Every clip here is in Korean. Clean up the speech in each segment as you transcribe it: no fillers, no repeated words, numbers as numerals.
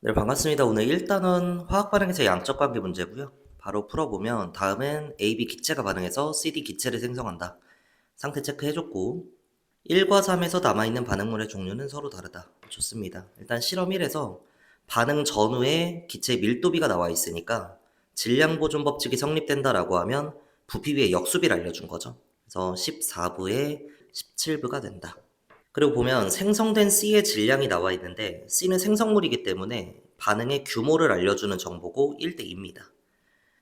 네, 반갑습니다. 오늘 1단원 화학 반응에서 양적 관계 문제고요. 바로 풀어보면 다음은 AB 기체가 반응해서 CD 기체를 생성한다. 상태 체크해줬고 1과 3에서 남아있는 반응물의 종류는 서로 다르다. 좋습니다. 일단 실험 1에서 반응 전후에 기체 밀도비가 나와 있으니까 질량 보존 법칙이 성립된다라고 하면 부피비의 역수비를 알려준 거죠. 그래서 14부에 17부가 된다. 그리고 보면 생성된 C의 질량이 나와 있는데 C는 생성물이기 때문에 반응의 규모를 알려주는 정보고 1대 2입니다.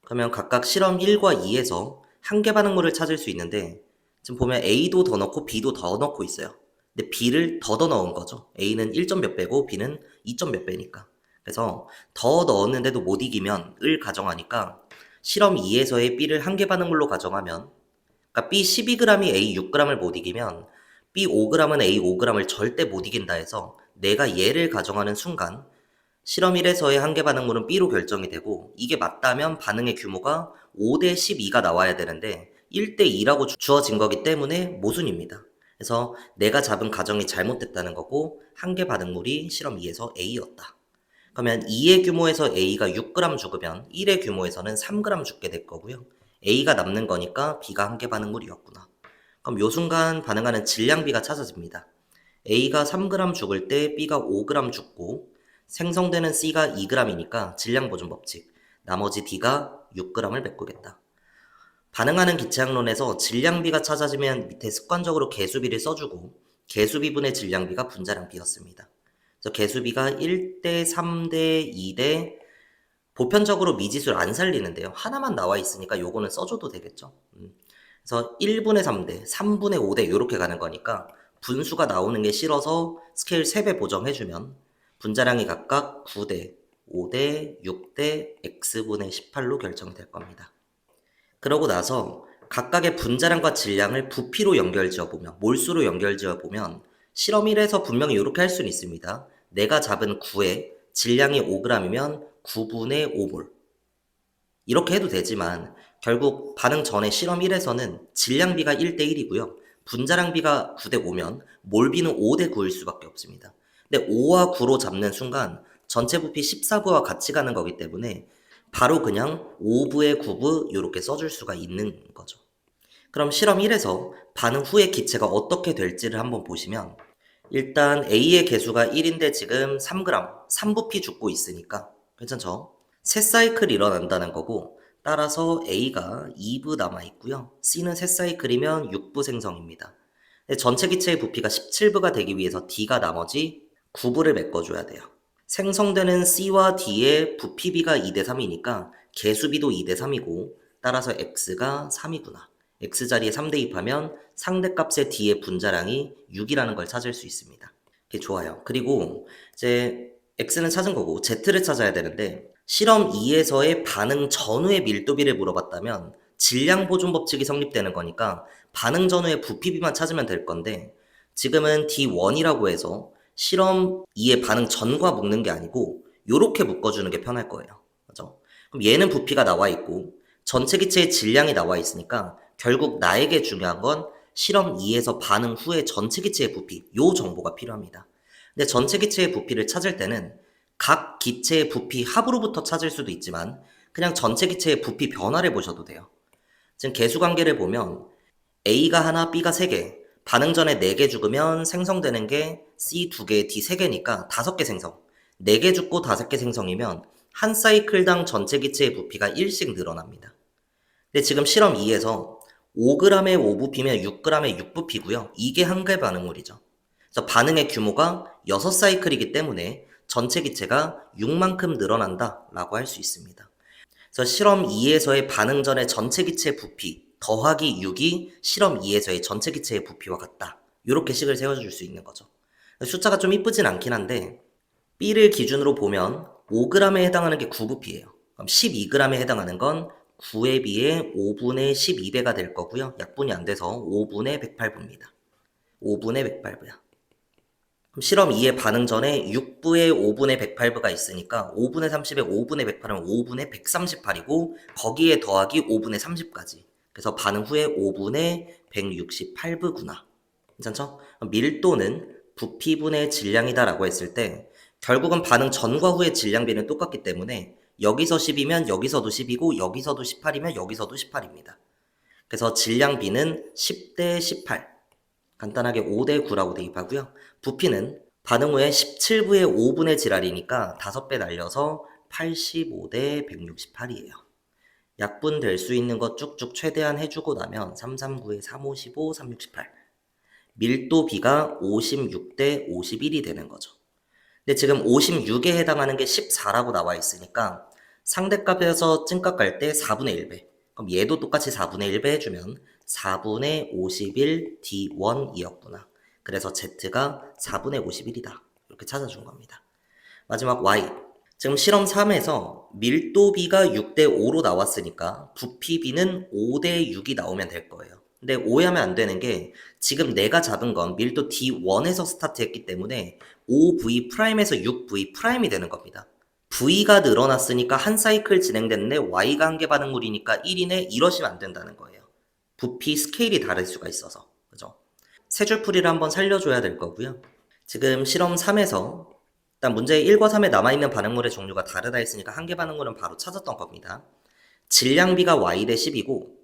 그러면 각각 실험 1과 2에서 한 개 반응물을 찾을 수 있는데 지금 보면 A도 더 넣고 B도 더 넣고 있어요. 근데 B를 더 넣은 거죠. A는 1점 몇 배고 B는 2점 몇 배니까. 그래서 더 넣었는데도 못 이기면 을 가정하니까 실험 2에서의 B를 한 개 반응물로 가정하면 그러니까 B 12g이 A 6g을 못 이기면 B 5g은 A 5g을 절대 못 이긴다 해서 내가 얘를 가정하는 순간 실험 1에서의 한 개 반응물은 B로 결정이 되고 이게 맞다면 반응의 규모가 5대 12가 나와야 되는데 1대 2라고 주어진 거기 때문에 모순입니다. 그래서 내가 잡은 가정이 잘못됐다는 거고 한 개 반응물이 실험 2에서 A였다. 그러면 2의 규모에서 A가 6g 죽으면 1의 규모에서는 3g 죽게 될 거고요. A가 남는 거니까 B가 한 개 반응물이었구나. 그럼 요 순간 반응하는 질량비가 찾아집니다. A가 3g 죽을 때 B가 5g 죽고 생성되는 C가 2g이니까 질량 보존 법칙. 나머지 D가 6g을 메꾸겠다. 반응하는 기체학론에서 질량비가 찾아지면 밑에 습관적으로 개수비를 써주고 개수비분의 질량비가 분자량비였습니다. 그래서 개수비가 1대 3대 2대 보편적으로 미지수를 안 살리는데요. 하나만 나와 있으니까 요거는 써줘도 되겠죠. 그래서 1분의 3대, 3분의 5대 이렇게 가는 거니까 분수가 나오는 게 싫어서 스케일 3배 보정해주면 분자량이 각각 9대, 5대, 6대, x분의 18로 결정될 겁니다. 그러고 나서 각각의 분자량과 질량을 부피로 연결지어보면, 몰수로 연결지어보면 실험 1에서 분명히 이렇게 할 수는 있습니다. 내가 잡은 9의 질량이 5g이면 9분의 5몰. 이렇게 해도 되지만 결국 반응 전에 실험 1에서는 질량비가 1대 1이고요. 분자량비가 9대 5면 몰비는 5대 9일 수밖에 없습니다. 근데 5와 9로 잡는 순간 전체 부피 14부와 같이 가는 거기 때문에 바로 그냥 5부의 9부 이렇게 써줄 수가 있는 거죠. 그럼 실험 1에서 반응 후의 기체가 어떻게 될지를 한번 보시면 일단 A의 개수가 1인데 지금 3g, 3부피 죽고 있으니까 괜찮죠? 새 사이클 일어난다는 거고 따라서 A가 2부 남아있고요. C는 새 사이클이면 6부 생성입니다. 전체 기체의 부피가 17부가 되기 위해서 D가 나머지 9부를 메꿔줘야 돼요. 생성되는 C와 D의 부피비가 2대 3이니까 개수비도 2대 3이고 따라서 X가 3이구나. X자리에 3 대입하면 상대값의 D의 분자량이 6이라는 걸 찾을 수 있습니다. 이게 좋아요. 그리고 이제 X는 찾은 거고 Z를 찾아야 되는데 실험 2에서의 반응 전후의 밀도비를 물어봤다면 질량 보존 법칙이 성립되는 거니까 반응 전후의 부피비만 찾으면 될 건데 지금은 D1이라고 해서 실험 2의 반응 전과 묶는 게 아니고 요렇게 묶어주는 게 편할 거예요. 그죠? 그럼 얘는 부피가 나와 있고 전체 기체의 질량이 나와 있으니까 결국 나에게 중요한 건 실험 2에서 반응 후에 전체 기체의 부피, 요 정보가 필요합니다. 근데 전체 기체의 부피를 찾을 때는 각 기체의 부피 합으로부터 찾을 수도 있지만 그냥 전체 기체의 부피 변화를 보셔도 돼요. 지금 개수 관계를 보면 A가 하나, B가 3개, 반응 전에 4개 죽으면 생성되는 게 C 2개, D 3개니까 5개 생성. 4개 죽고 5개 생성이면 한 사이클당 전체 기체의 부피가 1씩 늘어납니다. 근데 지금 실험 2에서 5g의 5부피면 6g의 6부피고요. 이게 한 개 반응물이죠. 그래서 반응의 규모가 6사이클이기 때문에 전체 기체가 6만큼 늘어난다 라고 할 수 있습니다. 그래서 실험 2에서의 반응 전의 전체 기체 부피 더하기 6이 실험 2에서의 전체 기체의 부피와 같다. 이렇게 식을 세워줄 수 있는 거죠. 숫자가 좀 이쁘진 않긴 한데 B를 기준으로 보면 5g에 해당하는 게 9부피예요. 그럼 12g에 해당하는 건 9에 비해 5분의 12배가 될 거고요. 약분이 안 돼서 5분의 108부입니다. 5분의 108부야. 그럼 실험 2의 반응 전에 6부에 5분의 108부가 있으니까 5분의 30에 5분의 108은 5분의 138이고 거기에 더하기 5분의 30까지. 그래서 반응 후에 5분의 168부구나. 괜찮죠? 밀도는 부피분의 질량이다 라고 했을 때 결국은 반응 전과 후의 질량비는 똑같기 때문에 여기서 10이면 여기서도 10이고 여기서도 18이면 여기서도 18입니다. 그래서 질량비는 10대 18, 간단하게 5대 9라고 대입하고요. 부피는 반응 후에 17부의 5분의 질알이니까 5배 날려서 85대 168이에요. 약분 될 수 있는 것 쭉쭉 최대한 해주고 나면 339에 355, 368. 밀도비가 56대 51이 되는 거죠. 근데 지금 56에 해당하는 게 14라고 나와 있으니까 상대값에서 찐값 갈 때 4분의 1배. 그럼 얘도 똑같이 4분의 1배 해주면 4분의 51 D1이었구나. 그래서 Z가 4분의 51이다. 이렇게 찾아준 겁니다. 마지막 Y. 지금 실험 3에서 밀도비가 6대 5로 나왔으니까 부피비는 5대 6이 나오면 될 거예요. 근데 오해하면 안 되는 게 지금 내가 잡은 건 밀도 D1에서 스타트했기 때문에 5V'에서 6V'이 되는 겁니다. V가 늘어났으니까 한 사이클 진행됐는데 Y가 한 개 반응물이니까 1이네 이러시면 안 된다는 거예요. 부피 스케일이 다를 수가 있어서. 그죠? 세 줄 풀이를 한번 살려줘야 될 거고요. 지금 실험 3에서 일단 문제 1과 3에 남아있는 반응물의 종류가 다르다 했으니까 한 개 반응물은 바로 찾았던 겁니다. 질량비가 Y 대 10이고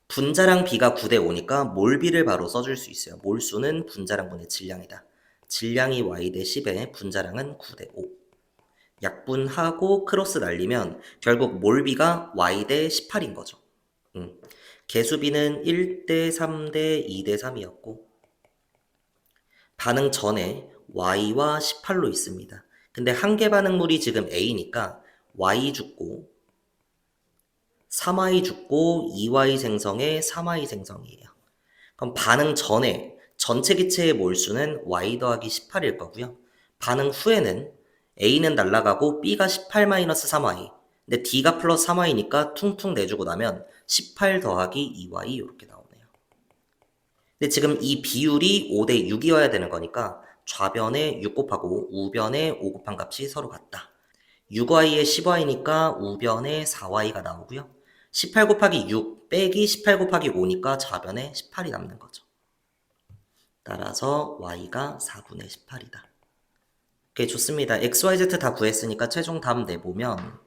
분자량 B가 9대 5니까 몰비를 바로 써줄 수 있어요. 몰수는 분자량분의 질량이다. 질량이 Y 대 10에 분자량은 9대 5. 약분하고 크로스 날리면 결국 몰비가 Y 대 18인 거죠. 개수비는 1대 3대 2대 3이었고 반응 전에 Y와 18로 있습니다. 근데 한 개 반응물이 지금 A니까 Y 죽고 3Y 죽고 2Y 생성에 3Y 생성이에요. 그럼 반응 전에 전체 기체의 몰수는 Y 더하기 18일 거고요. 반응 후에는 A는 날아가고 B가 18-3Y 근데 D가 플러스 3Y니까 퉁퉁 내주고 나면 18 더하기 2Y 이렇게 나오네요. 근데 지금 이 비율이 5대 6이어야 되는 거니까 좌변에 6 곱하고 우변에 5 곱한 값이 서로 같다. 6Y에 10Y니까 우변에 4Y가 나오고요. 18 곱하기 6 빼기 18 곱하기 5니까 좌변에 18이 남는 거죠. 따라서 Y가 4분의 18이다. 오케이, 좋습니다. X, Y, Z 다 구했으니까 최종 답 내보면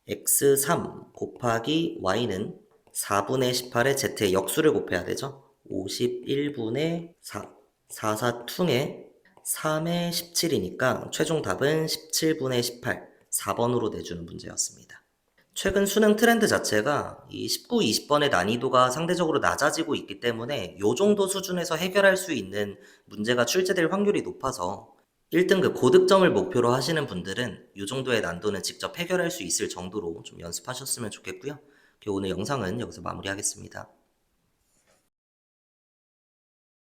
X3 곱하기 Y는 4분의 18에 Z의 역수를 곱해야 되죠. 51분의 4, 4, 4퉁에 3의 17이니까 최종 답은 17분의 18, 4번으로 내주는 문제였습니다. 최근 수능 트렌드 자체가 이 19, 20번의 난이도가 상대적으로 낮아지고 있기 때문에 이 정도 수준에서 해결할 수 있는 문제가 출제될 확률이 높아서 1등급 고득점을 목표로 하시는 분들은 이 정도의 난도는 직접 해결할 수 있을 정도로 좀 연습하셨으면 좋겠고요. 오늘 영상은 여기서 마무리하겠습니다.